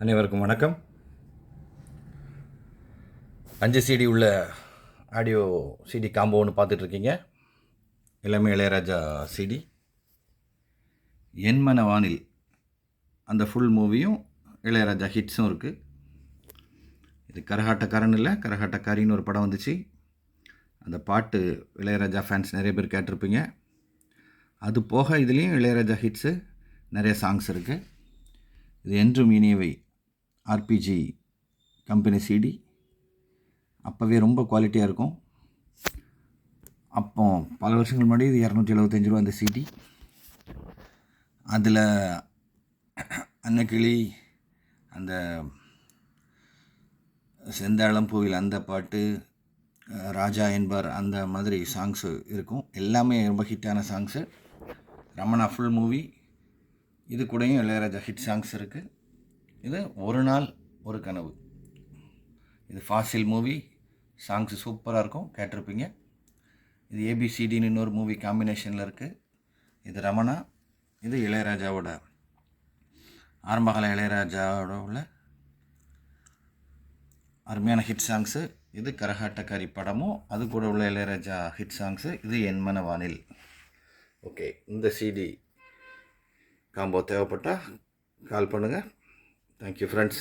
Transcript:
அனைவருக்கும் வணக்கம். 5 சிடி உள்ள ஆடியோ சிடி காம்போ ஒன்று பார்த்துட்ருக்கீங்க. எல்லாமே இளையராஜா சிடி. என்மன வானில் அந்த ஃபுல் மூவியும் இளையராஜா ஹிட்ஸும் இருக்குது. இது கரகாட்டக்காரன் இல்லை, கரகாட்டக்காரின்னு ஒரு படம் வந்துச்சு. அந்த பாட்டு இளையராஜா ஃபேன்ஸ் நிறைய பேர் கேட்டிருப்பீங்க. அது போக இதுலேயும் இளையராஜா ஹிட்ஸு நிறைய சாங்ஸ் இருக்குது. இது என்றும் இனியவை ஆர்பிஜி கம்பெனி சிடி. அப்போவே ரொம்ப குவாலிட்டியாக இருக்கும். அப்போ பல வருஷங்கள் முன்னாடி இது 275 ரூபா அந்த சிடி. அதில் அன்னக்கிளி, அந்த செந்தாழம் பூவில் அந்த பாட்டு, ராஜா என்பார், அந்த மாதிரி சாங்ஸு இருக்கும். எல்லாமே ரொம்ப ஹிட்டான சாங்ஸு. ரமணா ஃபுல் மூவி, இது கூடயும் இளையராஜா ஹிட் சாங்ஸ் இருக்குது. இது ஒரு நாள் ஒரு கனவு, இது ஃபாசில் மூவி. சாங்ஸு சூப்பராக இருக்கும், கேட்டிருப்பீங்க. இது ஏபிசிடின்னு இன்னொரு மூவி காம்பினேஷனில் இருக்குது. இது ரமணா, இது இளையராஜாவோட ஆரம்பகால இளையராஜாவோட உள்ள அருமையான ஹிட் சாங்ஸு. இது கரகாட்டக்காரி படமும் அது கூட உள்ள இளையராஜா ஹிட் சாங்ஸு. இது என்மன வானில். ஓகே, இந்த சிடி காம்போ தேவைப்பட்டால் கால் பண்ணுங்கள். Thank you friends.